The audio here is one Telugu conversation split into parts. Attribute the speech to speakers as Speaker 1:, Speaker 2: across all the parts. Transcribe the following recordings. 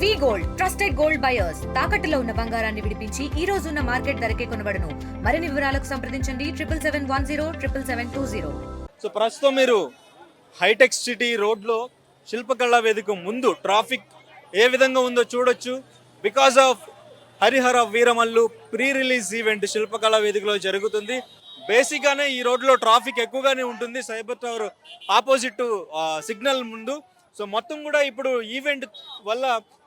Speaker 1: వి గోల్డ్ ట్రస్టెడ్ గోల్డ్ బయర్స్ తాకట్టులో ఉన్న బంగారాన్ని విడిపించి ఈ రోజు ఉన్న మార్కెట్ ధరకే కొనబడును. మరిన్ని వివరాలకు సంప్రదించండి 77107720.
Speaker 2: సో ప్రస్తుతం మీరు హైటెక్ సిటీ రోడ్లో శిల్పకళా వేదిక ముందు ట్రాఫిక్ ఏ విధంగా ఉందో చూడొచ్చు. Because of Harihara Veeramallu pre release event శిల్పకళా వేదికలో జరుగుతుంది. బేసిక్గానే ఈ రోడ్లో ట్రాఫిక్ ఎక్కువగానే ఉంటుంది, సైబర్ టవర్ ఆపోజిట్ సిగ్నల్ ముందు. సో మొత్తం కూడా ఇప్పుడు ఈవెంట్ వల్ల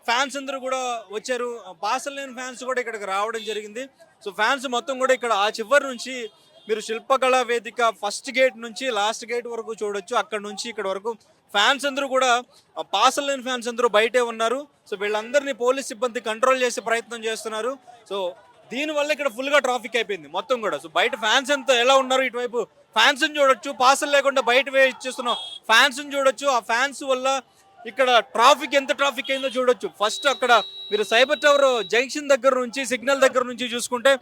Speaker 2: ఫ్యాన్స్ అందరూ కూడా వచ్చారు. బాసల్ లేని ఫ్యాన్స్ కూడా ఇక్కడికి రావడం జరిగింది. సో ఫ్యాన్స్ మొత్తం కూడా ఇక్కడ ఆ చివరి నుంచి మీరు శిల్పకళా వేదిక ఫస్ట్ గేట్ నుంచి లాస్ట్ గేట్ వరకు చూడొచ్చు. అక్కడ నుంచి ఇక్కడ వరకు ఫ్యాన్స్ అందరూ కూడా పాసల్ లేని ఫ్యాన్స్ అందరూ బయటే ఉన్నారు. సో వీళ్ళందరినీ పోలీస్ సిబ్బంది కంట్రోల్ చేసే ప్రయత్నం చేస్తున్నారు. సో దీనివల్ల ఇక్కడ ఫుల్గా ట్రాఫిక్ అయిపోయింది మొత్తం కూడా. సో బయట ఫ్యాన్స్ అంతా ఎలా ఉన్నారు, ఇటువైపు ఫ్యాన్స్ని చూడొచ్చు, పాసల్ లేకుండా బయట ఇచ్చేస్తున్నాం ఫ్యాన్స్ని చూడొచ్చు. ఆ ఫ్యాన్స్ వల్ల ఇక్కడ ట్రాఫిక్ ఎంత ట్రాఫిక్ అయిందో చూడొచ్చు. ఫస్ట్ అక్కడ మీరు సైబర్ టవర్ జంక్షన్ దగ్గర నుంచి సిగ్నల్ దగ్గర నుంచి చూసుకుంటే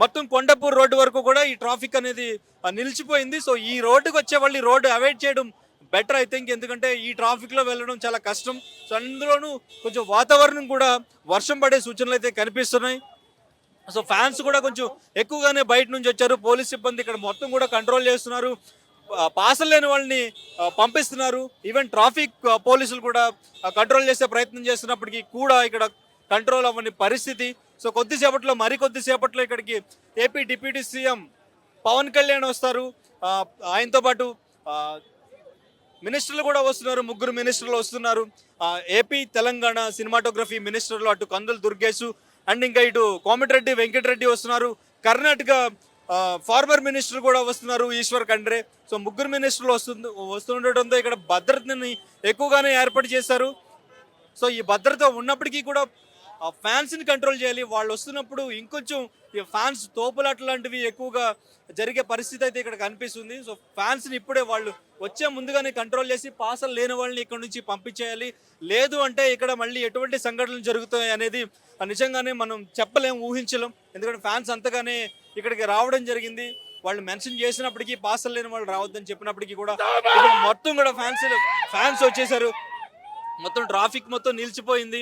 Speaker 2: మొత్తం కొండపూర్ రోడ్డు వరకు కూడా ఈ ట్రాఫిక్ అనేది నిలిచిపోయింది. సో ఈ రోడ్డుకి వచ్చే వాళ్ళు ఈ రోడ్డు అవాయిడ్ చేయడం బెటర్ ఐ థింక్, ఎందుకంటే ఈ ట్రాఫిక్లో వెళ్ళడం చాలా కష్టం. సో అందులోనూ కొంచెం వాతావరణం కూడా వర్షం పడే సూచనలు అయితే కనిపిస్తున్నాయి. సో ఫ్యాన్స్ కూడా కొంచెం ఎక్కువగానే బయట నుంచి వచ్చారు. పోలీస్ సిబ్బంది ఇక్కడ మొత్తం కూడా కంట్రోల్ చేస్తున్నారు, పాసలు లేని వాళ్ళని పంపిస్తున్నారు. ఈవెన్ ట్రాఫిక్ పోలీసులు కూడా కంట్రోల్ చేసే ప్రయత్నం చేస్తున్నప్పటికీ కూడా ఇక్కడ కంట్రోల్ అవ్వని పరిస్థితి. సో మరికొద్దిసేపట్లో ఇక్కడికి AP deputy CM Pawan Kalyan వస్తారు. ఆయనతో పాటు మినిస్టర్లు కూడా వస్తున్నారు, 3 మినిస్టర్లు వస్తున్నారు. ఏపీ తెలంగాణ సినిమాటోగ్రఫీ మినిస్టర్లు అటు కందుల దుర్గేశ్ అండ్ ఇంకా ఇటు కోమటిరెడ్డి వెంకటరెడ్డి వస్తున్నారు. కర్ణాటక ఫార్మర్ మినిస్టర్ కూడా వస్తున్నారు, ఈశ్వర్ ఖండ్రే. సో 3 మినిస్టర్లు వస్తుండటంతో ఇక్కడ భద్రతని ఎక్కువగానే ఏర్పాటు చేశారు. సో ఈ భద్రత ఉన్నప్పటికీ కూడా ఫ్యాన్స్ని కంట్రోల్ చేయాలి. వాళ్ళు వస్తున్నప్పుడు ఇంకొంచెం ఈ ఫ్యాన్స్ తోపులాట లాంటివి ఎక్కువగా జరిగే పరిస్థితి అయితే ఇక్కడ కనిపిస్తుంది. సో ఫ్యాన్స్ని ఇప్పుడే వాళ్ళు వచ్చే ముందుగానే కంట్రోల్ చేసి పాసలు లేని వాళ్ళని ఇక్కడ నుంచి పంపించేయాలి. లేదు అంటే ఇక్కడ మళ్ళీ ఎటువంటి సంఘటనలు జరుగుతాయి అనేది నిజంగానే మనం చెప్పలేం, ఊహించలేం. ఎందుకంటే ఫ్యాన్స్ అంతగానే ఇక్కడికి రావడం జరిగింది. వాళ్ళు మెన్షన్ చేసినప్పటికీ పాసలు లేని వాళ్ళు రావద్దని చెప్పినప్పటికీ కూడా ఇక్కడ మొత్తం కూడా ఫ్యాన్స్ వచ్చేసారు. మొత్తం ట్రాఫిక్ మొత్తం నిలిచిపోయింది.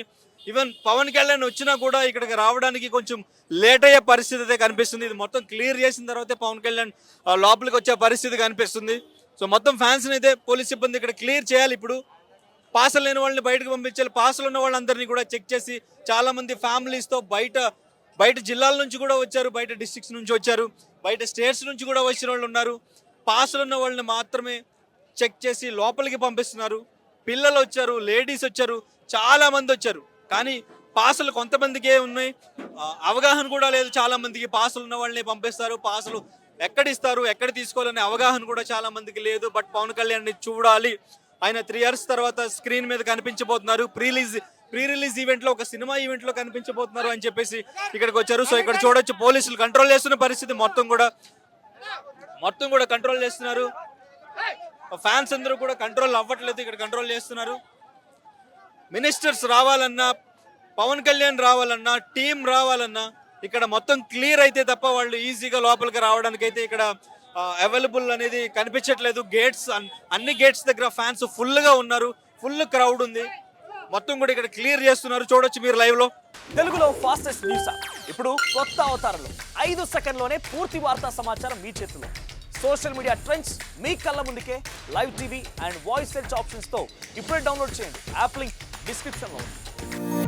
Speaker 2: ఈవెన్ పవన్ కళ్యాణ్ వచ్చినా కూడా ఇక్కడికి రావడానికి కొంచెం లేట్ అయ్యే పరిస్థితి అయితే కనిపిస్తుంది. ఇది మొత్తం క్లియర్ చేసిన తర్వాతే పవన్ కళ్యాణ్ లోపలికి వచ్చే పరిస్థితి కనిపిస్తుంది. సో మొత్తం ఫ్యాన్స్ని అయితే పోలీస్ సిబ్బంది ఇక్కడ క్లియర్ చేయాలి. ఇప్పుడు పాసలు లేని వాళ్ళని బయటకు పంపించాలి. పాసలు ఉన్న వాళ్ళందరినీ కూడా చెక్ చేసి చాలామంది ఫ్యామిలీస్తో బయట జిల్లాల నుంచి కూడా వచ్చారు, బయట డిస్ట్రిక్ట్స్ నుంచి వచ్చారు, బయట స్టేట్స్ నుంచి కూడా వచ్చిన వాళ్ళు ఉన్నారు. పాసలు ఉన్న వాళ్ళని మాత్రమే చెక్ చేసి లోపలికి పంపిస్తున్నారు. పిల్లలు వచ్చారు, లేడీస్ వచ్చారు, చాలామంది వచ్చారు. కానీ పాసులు కొంతమందికే ఉన్నాయి, అవగాహన కూడా లేదు. చాలా మందికి పాసులు ఉన్న వాళ్ళని పంపిస్తారు, పాసులు ఎక్కడ ఇస్తారు ఎక్కడ తీసుకోవాలనే అవగాహన కూడా చాలా మందికి లేదు. బట్ పవన్ కళ్యాణ్ని చూడాలి, ఆయన 3 years తర్వాత స్క్రీన్ మీద కనిపించబోతున్నారు. ప్రీ రిలీజ్ ఈవెంట్లో ఒక సినిమా ఈవెంట్లో కనిపించబోతున్నారు అని చెప్పేసి ఇక్కడికి వచ్చారు. సో ఇక్కడ చూడొచ్చు పోలీసులు కంట్రోల్ చేస్తున్న పరిస్థితి మొత్తం కూడా కంట్రోల్ చేస్తున్నారు. ఫ్యాన్స్ అందరూ కూడా కంట్రోల్ అవ్వట్లేదు, ఇక్కడ కంట్రోల్ చేస్తున్నారు. మినిస్టర్స్ రావాలన్నా, పవన్ కళ్యాణ్ రావాలన్నా, టీం రావాలన్నా ఇక్కడ మొత్తం క్లియర్ అయితే తప్ప వాళ్ళు ఈజీగా లోపలికి రావడానికి అయితే ఇక్కడ అవైలబుల్ అనేది కనిపించట్లేదు. అన్ని గేట్స్ దగ్గర ఫ్యాన్స్ ఫుల్గా ఉన్నారు, ఫుల్ క్రౌడ్ ఉంది. మొత్తం కూడా ఇక్కడ క్లియర్ చేస్తున్నారు, చూడొచ్చు మీరు లైవ్ లో.
Speaker 3: తెలుగులో ఫాస్టెస్ట్ న్యూస్ ఇప్పుడు కొత్త అవతారంలో 5 సెకండ్లోనే పూర్తి వార్తా సమాచారం మీ చేతిలో. సోషల్ మీడియా ట్రెండ్స్ మీ కళ్ళ ముందుకే live TV and voice search options తో ఇప్పుడే డౌన్లోడ్ చేయండి. యాప్ లింక్ డిస్క్రిప్షన్ లో ఉంది.